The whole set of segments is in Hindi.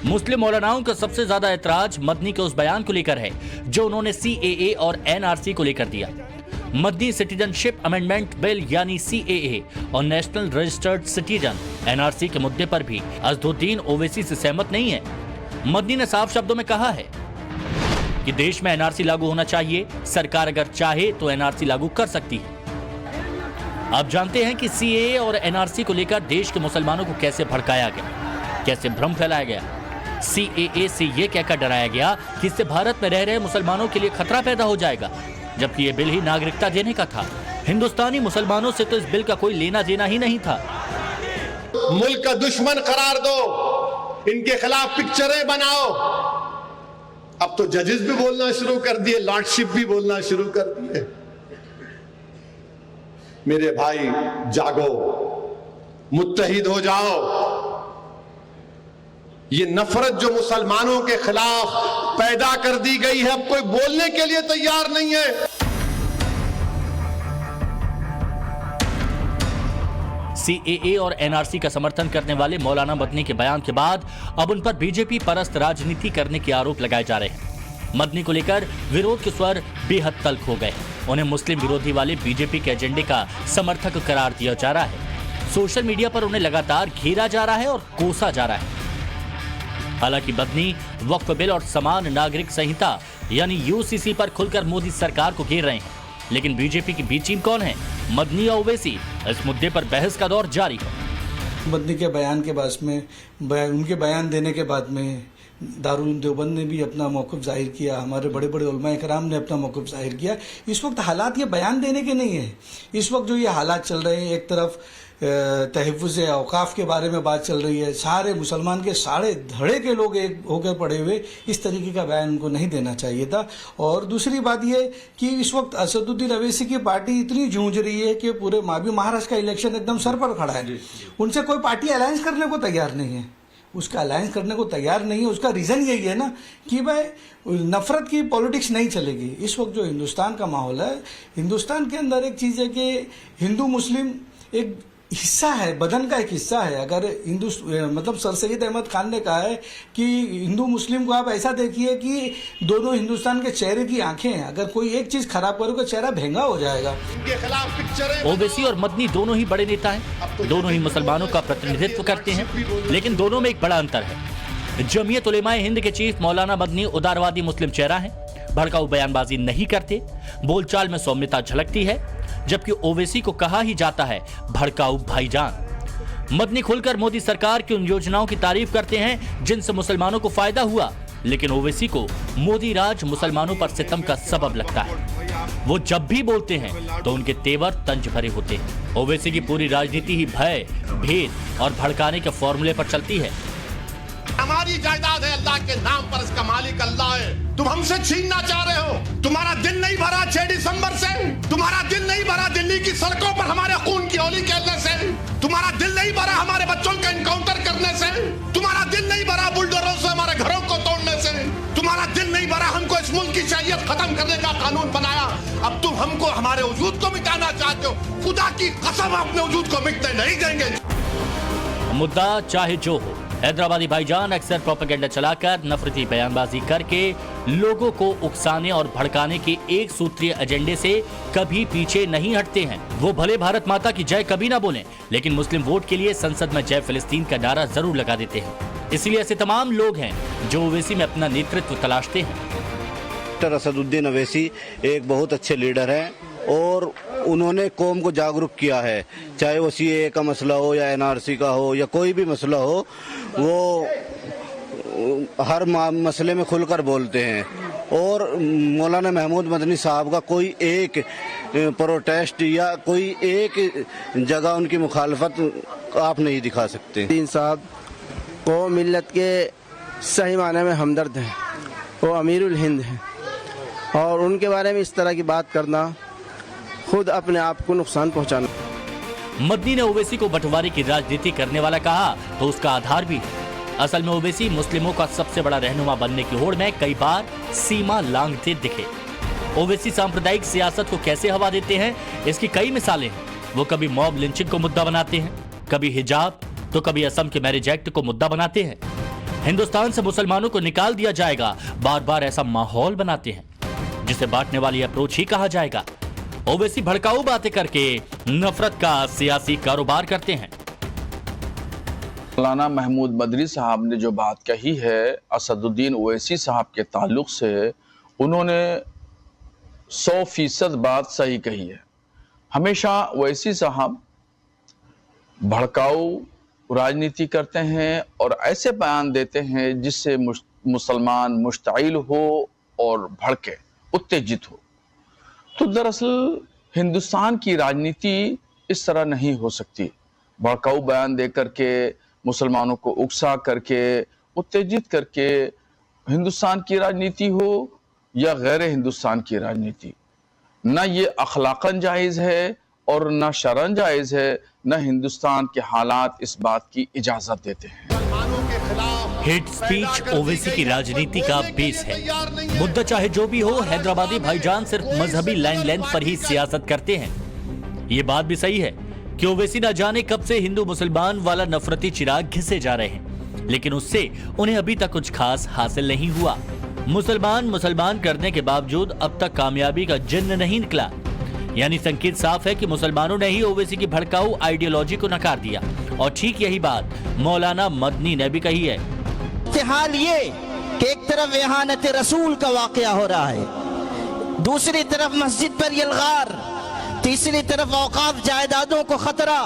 मुस्लिम मौलानाओं का सबसे ज्यादा ऐतराज मदनी के उस बयान को लेकर है जो उन्होंने सीएए और एनआरसी को लेकर दिया। मदनी सिटीजनशिप अमेंडमेंट बिल यानी सीएए और नेशनल रजिस्टर्ड सिटीजन एनआरसी के मुद्दे पर भी अज़दुद्दीन ओवैसी से सहमत नहीं है। मदनी ने साफ शब्दों में कहा है कि देश में एनआरसी लागू होना चाहिए, सरकार अगर चाहे तो एनआरसी लागू कर सकती है। आप जानते हैं कि सीएए और एनआरसी को लेकर देश के मुसलमानों को कैसे भड़काया गया, कैसे भ्रम फैलाया गया। सीएए से यह कहकर डराया गया कि इससे भारत में रह रहे मुसलमानों के लिए खतरा पैदा हो जाएगा, जबकि यह बिल ही नागरिकता देने का था। हिंदुस्तानी मुसलमानों से तो इस बिल का कोई लेना देना ही नहीं था। मुल्क का दुश्मन करार दो, इनके खिलाफ पिक्चरें बनाओ। अब तो जजेस भी बोलना शुरू कर दिए, लॉर्डशिप भी बोलना शुरू कर दिए। मेरे भाई जागो, मुत्तहिद हो जाओ। ये नफरत जो मुसलमानों के खिलाफ पैदा कर दी गई है, अब कोई बोलने के लिए तैयार नहीं है। सीएए और एनआरसी का समर्थन करने वाले मौलाना मदनी के बयान के बाद अब उन पर बीजेपी परस्त राजनीति करने के आरोप लगाए जा रहे हैं। मदनी को लेकर विरोध के स्वर बेहद तल्ख हो गए। उन्हें मुस्लिम विरोधी वाले बीजेपी के एजेंडे का समर्थक करार दिया जा रहा है। सोशल मीडिया पर उन्हें लगातार घेरा जा रहा है और कोसा जा रहा है। हालांकि मदनी वक्फ बिल और समान नागरिक संहिता यानी यूसीसी पर खुलकर मोदी सरकार को घेर रहे हैं, लेकिन बीजेपी की बी टीम कौन है, मदनी या ओवैसी? इस मुद्दे पर बहस का दौर जारी है। मदनी के बयान के बाद में उनके बयान देने के बाद में दारुल देवबंद ने भी अपना मौक़िफ़ जाहिर किया, हमारे बड़े बड़े उलमा कराम ने अपना मौक़िफ़ जाहिर किया। इस वक्त हालात ये बयान देने के नहीं है। इस वक्त जो ये हालात चल रहे हैं, एक तरफ तहफ़्फ़ुज़ औक़ाफ़ के बारे में बात चल रही है, सारे मुसलमान के सारे धड़े के लोग एक होकर पड़े हुए, इस तरीके का बयान उनको नहीं देना चाहिए था। और दूसरी बात ये कि इस वक्त असदुद्दीन अवैसी की पार्टी इतनी जूझ रही है कि पूरे महाराष्ट्र का इलेक्शन एकदम सर पर खड़ा है, उनसे कोई पार्टी अलायंस करने को तैयार नहीं है। उसका अलायंस करने को तैयार नहीं है। उसका रीज़न यही है ना कि भाई नफरत की पॉलिटिक्स नहीं चलेगी। इस वक्त जो हिंदुस्तान का माहौल है, हिंदुस्तान के अंदर एक चीज़ है कि हिंदू मुस्लिम एक हिस्सा है, बदन का एक हिस्सा है। अगर मतलब सर सैयद अहमद खान ने कहा है कि हिंदू मुस्लिम को आप ऐसा देखिए कि दोनों हिंदुस्तान के चेहरे की आंखें हैं, अगर कोई एक चीज खराब करोगे चेहरा भेंगा हो जाएगा। इनके खिलाफ पिक्चरें। ओवैसी और मदनी दोनों ही बड़े नेता हैं, दोनों ही मुसलमानों का प्रतिनिधित्व करते हैं, लेकिन दोनों में एक बड़ा अंतर है। जमीयत उलेमाए हिंद के चीफ मौलाना मदनी उदारवादी मुस्लिम चेहरा है, भड़काऊ बयानबाजी नहीं करते, बोलचाल में सौम्यता झलकती है, जबकि ओवैसी को कहा ही जाता है भड़काऊ भाईजान। मदनी खुलकर मोदी सरकार की उन योजनाओं की तारीफ करते हैं जिनसे मुसलमानों को फायदा हुआ, लेकिन ओवैसी को मोदी राज मुसलमानों पर सितम का सबब लगता है। वो जब भी बोलते हैं तो उनके तेवर तंज भरे होते हैं। ओवैसी की पूरी राजनीति ही भय, भेद और भड़काने के फॉर्मूले पर चलती है। हमारी जायदाद है, अल्लाह के नाम पर इसका मालिक अल्लाह है। तुम हमसे छीनना चाह रहे हो। तुम्हारा दिल नहीं भरा 6 दिसंबर से, तुम्हारा दिल नहीं भरा दिल्ली की सड़कों पर हमारे खून की होली खेलने से, तुम्हारा दिल नहीं भरा हमारे बच्चों का इनकाउंटर करने से, तुम्हारा दिल नहीं भरा बुलडोजरों से हमारे घरों को तोड़ने से, तुम्हारा दिल नहीं भरा हमको इस मुल्क की शरीयत खत्म करने का कानून बनाया। अब तुम हमको हमारे वजूद को मिटाना चाहते हो। खुदा की कसम अपने वजूद को मिटने नहीं देंगे। मुद्दा चाहे जो हो, हैदराबादी भाईजान अक्सर प्रोपेगेंडा चलाकर नफरती बयानबाजी करके लोगों को उकसाने और भड़काने के एक सूत्रीय एजेंडे से कभी पीछे नहीं हटते हैं। वो भले भारत माता की जय कभी ना बोलें, लेकिन मुस्लिम वोट के लिए संसद में जय फिलिस्तीन का नारा जरूर लगा देते हैं। इसलिए ऐसे तमाम लोग हैं जो ओवैसी में अपना नेतृत्व तलाशते हैं। डॉक्टर असदुद्दीन अवैसी एक बहुत अच्छे लीडर हैं और उन्होंने कौम को जागरूक किया है, चाहे वो सीएए का मसला हो या एनआरसी का हो या कोई भी मसला हो, वो हर मसले में खुलकर बोलते हैं। और मौलाना महमूद मदनी साहब का कोई एक प्रोटेस्ट या कोई एक जगह उनकी मुखालफत आप नहीं दिखा सकते। तीन साहब को मिल्लत के सही माने में हमदर्द हैं, वो अमीरुल हिंद हैं, और उनके बारे में इस तरह की बात करना खुद अपने आप को नुकसान पहुंचाना। मदनी ने ओवैसी को बंटवारे की राजनीति करने वाला कहा तो उसका आधार भी है। असल में ओवैसी मुस्लिमों का सबसे बड़ा रहनुमा बनने की होड़ में कई बार सीमा लांघते दिखे। ओवैसी सांप्रदायिक सियासत को कैसे हवा देते हैं, इसकी कई मिसालें हैं। वो कभी मॉब लिंचिंग को मुद्दा बनाते हैं, कभी हिजाब, तो कभी असम के मैरिज एक्ट को मुद्दा बनाते हैं। हिंदुस्तान से मुसलमानों को निकाल दिया जाएगा, बार बार ऐसा माहौल बनाते हैं जिसे बांटने वाली अप्रोच ही कहा जाएगा। ओवैसी भड़काऊ बातें करके नफरत का सियासी कारोबार करते हैं। मौलाना महमूद मदनी साहब ने जो बात कही है असदुद्दीन ओवैसी साहब के ताल्लुक से, उन्होंने 100% बात सही कही है। हमेशा ओवैसी साहब भड़काऊ राजनीति करते हैं और ऐसे बयान देते हैं जिससे मुसलमान मुश्ताइल हो और भड़के, उत्तेजित हो। तो दरअसल हिंदुस्तान की राजनीति इस तरह नहीं हो सकती। भड़काऊ बयान दे करके, मुसलमानों को उकसा करके, उत्तेजित करके हिंदुस्तान की राजनीति हो या गैर हिंदुस्तान की राजनीति, ना ये अखलाकन जायज़ है और ना शरन जायज़ है, ना हिंदुस्तान के हालात इस बात की इजाज़त देते हैं। हेट स्पीच ओवैसी की राजनीति का बेस है। मुद्दा चाहे जो भी हो, हैदराबादी भाईजान सिर्फ मजहबी लाइन लेंथ पर ही सियासत करते हैं। ये बात भी सही है कि ओवैसी न जाने कब से हिंदू मुसलमान वाला नफरती चिराग घिसे जा रहे हैं, लेकिन उससे उन्हें अभी तक कुछ खास हासिल नहीं हुआ। मुसलमान करने के बावजूद अब तक कामयाबी का जिन्न नहीं निकला। यानी संकेत साफ है कि मुसलमानों ने ही ओवैसी की भड़काऊ आइडियोलॉजी को नकार दिया। और ठीक यही बात मौलाना मदनी ने भी कही है। हाल ये कि एक तरफ इहानत रसूल का वाकया हो रहा है, दूसरी तरफ मस्जिद पर यलगार, तीसरी तरफ औकाफ जायदादों को खतरा,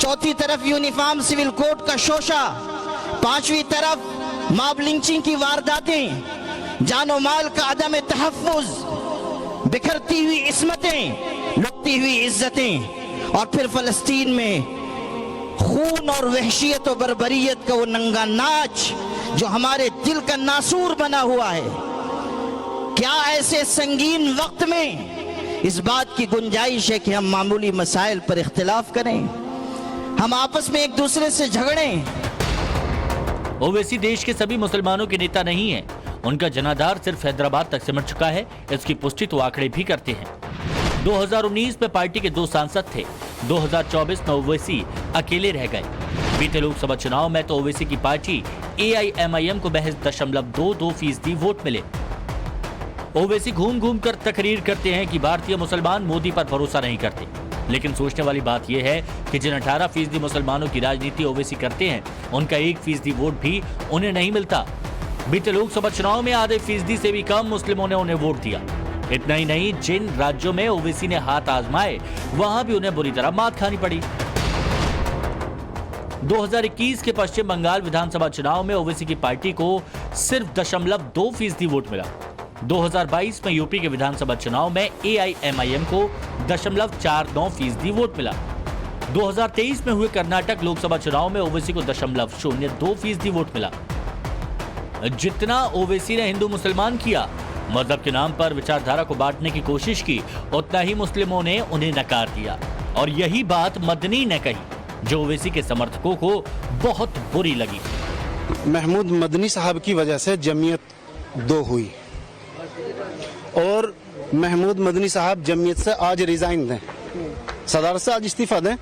चौथी तरफ यूनिफॉर्म सिविल कोड का शोशा, पांचवी तरफ मॉब लिंचिंग की वारदातें, जानो माल का अदम तहफ्फुज, बिखरती हुई इस्मतें, लुटती हुई इज्जतें, और फिर फलस्तीन में खून और वहशियत और बर्बरियत का वो नंगा नाच जो हमारे दिल का नासूर बना हुआ है। क्या ऐसे संगीन वक्त में इस बात की गुंजाइश है कि हम मामूली मसाइल पर इख्तिलाफ करें, हम आपस में एक दूसरे से झगड़ें? ओवैसी देश के सभी मुसलमानों के नेता नहीं है। उनका जनाधार सिर्फ हैदराबाद तक सिमट चुका है। इसकी पुष्टि तो आंकड़े भी करते हैं। 2019 में पार्टी के 2 सांसद थे। 2024 में ओवैसी अकेले रह गए। बीते लोकसभा चुनाव में तो ओवैसी की पार्टी AIMIM को महज 0.22% वोट मिले। ओवैसी घूम घूम कर तकरीर करते हैं कि भारतीय मुसलमान मोदी पर भरोसा नहीं करते, लेकिन सोचने वाली बात यह है कि जिन 18% मुसलमानों की राजनीति ओवैसी करते हैं, उनका 1% वोट भी उन्हें नहीं मिलता। बीते लोकसभा चुनाव में आधे फीसदी से भी कम मुस्लिमों ने उन्हें वोट दिया। इतना ही नहीं, जिन राज्यों में ओवैसी ने हाथ आजमाए वहां भी उन्हें बुरी तरह मात खानी पड़ी। 2021 के पश्चिम बंगाल विधानसभा चुनाव में ओवैसी की पार्टी को सिर्फ 0.2% वोट मिला। 2022 में यूपी के विधानसभा चुनाव में AIMIM को 0.49% वोट मिला। 2023 में हुए कर्नाटक लोकसभा चुनाव में ओवैसी को 0.02% वोट मिला। जितना ओवैसी ने हिंदू मुसलमान किया, मजहब के नाम पर विचारधारा को बांटने की कोशिश की, उतना ही मुस्लिमों ने उन्हें नकार दिया। और यही बात मदनी ने कही, जो ओवैसी के समर्थकों को बहुत बुरी लगी। महमूद मदनी साहब की वजह से जमीयत 2 हुई और महमूद मदनी साहब जमीयत से आज रिजाइन दें, सदारत से आज इस्तीफा दें।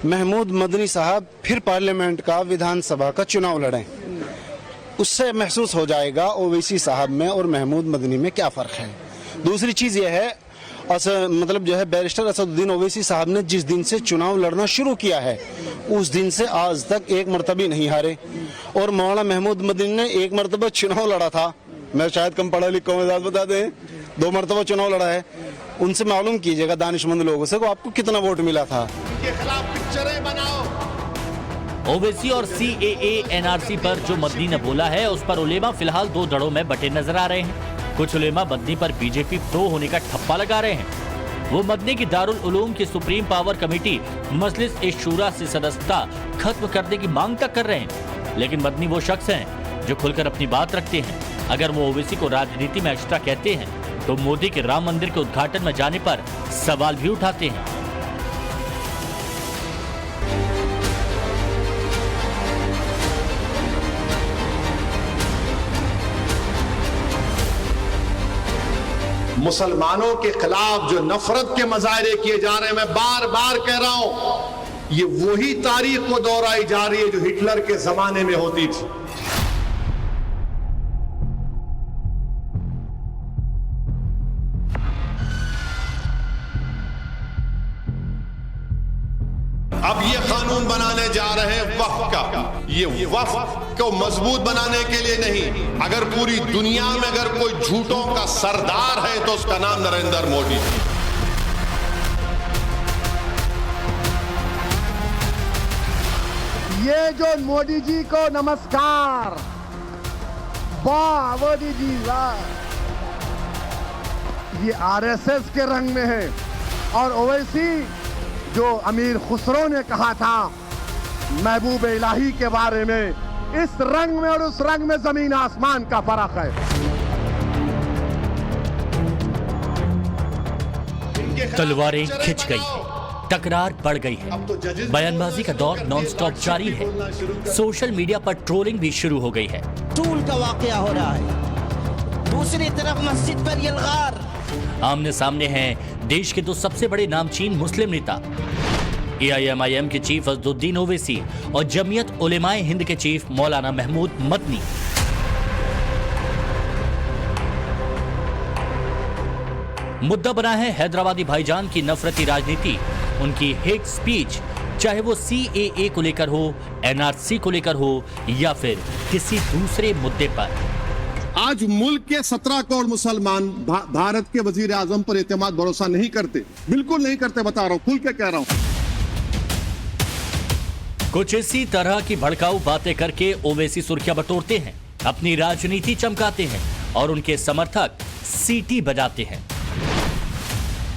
महमूद मदनी साहब फिर पार्लियामेंट का, विधानसभा का चुनाव लड़ें। उससे महसूस हो जाएगा ओवैसी साहब में और महमूद मदनी में क्या फ़र्क है। दूसरी चीज़ यह है, मतलब जो है बैरिस्टर असदुद्दीन ओवैसी साहब ने जिस दिन से चुनाव लड़ना शुरू किया है, उस दिन से आज तक एक मरतबा नहीं हारे। और मौलाना महमूद मदनी ने 1 मरतबा चुनाव लड़ा था। मैं शायद कम पढ़ा लिखा हूँ, बता दें, 2 मरतबा चुनाव लड़ा है। उनसे मालूम कीजिएगा दानिशमंद लोगों से, को आपको कितना वोट मिला था। के खिलाफ पिक्चरें बनाओ। ओवैसी और CAA NRC पर जो मदनी ने बोला है, उस पर उलेमा फिलहाल 2 धड़ों में बटे नजर आ रहे हैं। कुछ उलेमा मदनी पर बीजेपी प्रो होने का ठप्पा लगा रहे हैं। वो मदनी की दारुल उलूम की सुप्रीम पावर कमेटी मजलिस-ए-शूरा से सदस्यता खत्म करने की मांग तक कर रहे हैं। लेकिन मदनी वो शख्स हैं जो खुलकर अपनी बात रखते हैं। अगर वो ओवैसी को राजनीति में अशरा कहते हैं, तो मोदी के राम मंदिर के उद्घाटन में जाने पर सवाल भी उठाते हैं। मुसलमानों के खिलाफ जो नफरत के मुजाहरे किए जा रहे हैं, मैं बार बार कह रहा हूं, ये वही तारीख को दोहराई जा रही है जो हिटलर के जमाने में होती थी। ये वफ़ को मजबूत बनाने के लिए नहीं, अगर पूरी दुनिया में अगर कोई झूठों का सरदार है तो उसका नाम नरेंद्र मोदी है। ये जो मोदी जी को नमस्कार, वाह मोदी जी वाह, ये आरएसएस के रंग में है। और ओवैसी जो अमीर खुसरो ने कहा था महबूब इलाही के बारे में, इस रंग में और उस रंग में जमीन आसमान का फर्क है। तलवारें खिंच गई, तकरार बढ़ गई है, बयानबाजी का दौर नॉनस्टॉप जारी है, सोशल मीडिया पर ट्रोलिंग भी शुरू हो गई है। रसूल का वाकया हो रहा है, दूसरी तरफ मस्जिद पर यलगार। आमने सामने हैं देश के दो सबसे बड़े नामचीन मुस्लिम नेता, AIMIM के चीफ असदुद्दीन ओवैसी और जमीयत उलेमाए हिंद के चीफ मौलाना महमूद मदनी। मुद्दा बना है हैदराबादी भाईजान की नफरती राजनीति, उनकी हेट स्पीच, चाहे वो CAA को लेकर हो, NRC को लेकर हो या फिर किसी दूसरे मुद्दे पर। आज मुल्क के 17 करोड़ मुसलमान भारत के वजीर आजम पर एतमाद भरोसा नहीं करते, बिल्कुल नहीं करते, बता रहा हूं, खुल के कह रहा हूं। कुछ इसी तरह की भड़काऊ बातें करके ओवैसी सुर्खियां बटोरते हैं, अपनी राजनीति चमकाते हैं और उनके समर्थक सीटी बजाते हैं।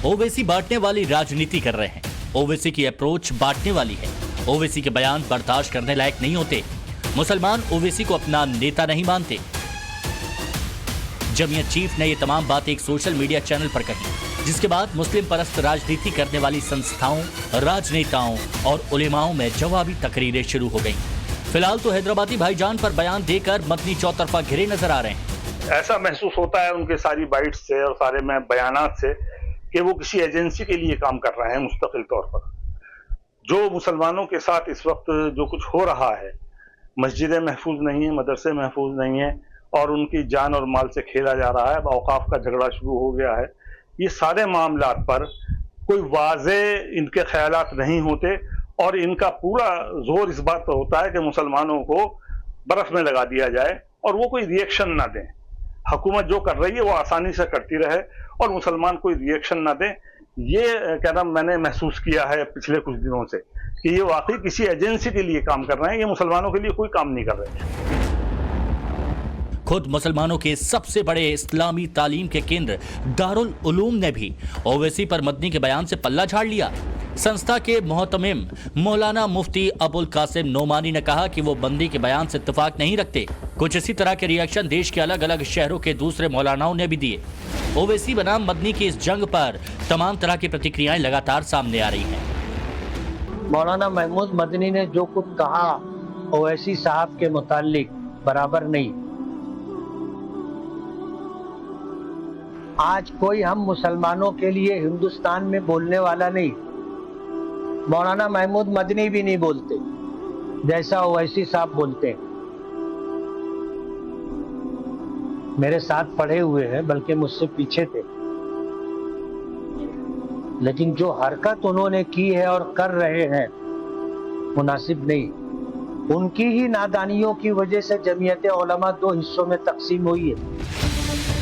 ओवैसी बांटने वाली राजनीति कर रहे हैं। ओवैसी की अप्रोच बांटने वाली है। ओवैसी के बयान बर्दाश्त करने लायक नहीं होते। मुसलमान ओवैसी को अपना नेता नहीं मानते। जमीयत चीफ ने ये तमाम बातें एक सोशल मीडिया चैनल पर कही, जिसके बाद मुस्लिम परस्त राजनीति करने वाली संस्थाओं, राजनेताओं और उलेमाओं में जवाबी तकरीरें शुरू हो गईं। फिलहाल तो हैदराबादी भाईजान पर बयान देकर मदनी चौतरफा घिरे नजर आ रहे हैं। ऐसा महसूस होता है उनके सारी बाइट्स से और सारे में बयानात से कि वो किसी एजेंसी के लिए काम कर रहे हैं मुस्तकिल तौर पर। जो मुसलमानों के साथ इस वक्त जो कुछ हो रहा है, मस्जिदें महफूज नहीं है, मदरसे महफूज नहीं है और उनकी जान और माल से खेला जा रहा है, औकाफ का झगड़ा शुरू हो गया है। ये सारे मामलात पर कोई वाज़े इनके ख्यालात नहीं होते और इनका पूरा जोर इस बात पर होता है कि मुसलमानों को बर्फ में लगा दिया जाए और वो कोई रिएक्शन ना दें। हुकूमत जो कर रही है वो आसानी से करती रहे और मुसलमान कोई रिएक्शन ना दें। ये कहना मैंने महसूस किया है पिछले कुछ दिनों से कि ये वाकई किसी एजेंसी के लिए काम कर रहे हैं, ये मुसलमानों के लिए कोई काम नहीं कर रहे हैं। खुद मुसलमानों के सबसे बड़े इस्लामी तालीम के केंद्र दारुल उलूम ने भी ओवैसी पर मदनी के बयान से पल्ला झाड़ लिया। संस्था के मोहतमिम मौलाना मुफ्ती अबुल कासिम नोमानी ने कहा कि वो बंदी के बयान से इत्तेफाक नहीं रखते। कुछ इसी तरह के रिएक्शन देश के अलग अलग शहरों के दूसरे मौलानाओं ने भी दिए। ओवैसी बनाम मदनी की इस जंग पर तमाम तरह की प्रतिक्रियाएं लगातार सामने आ रही हैं। मौलाना महमूद मदनी ने जो कुछ कहा ओवैसी साहब के मुताल्लिक बराबर नहीं। आज कोई हम मुसलमानों के लिए हिंदुस्तान में बोलने वाला नहीं, मौलाना महमूद मदनी भी नहीं बोलते जैसा ओवैसी साहब बोलते हैं। मेरे साथ पढ़े हुए हैं, बल्कि मुझसे पीछे थे, लेकिन जो हरकत उन्होंने की है और कर रहे हैं मुनासिब नहीं। उनकी ही नादानियों की वजह से जमीयत उलमा दो हिस्सों में तकसीम हुई है।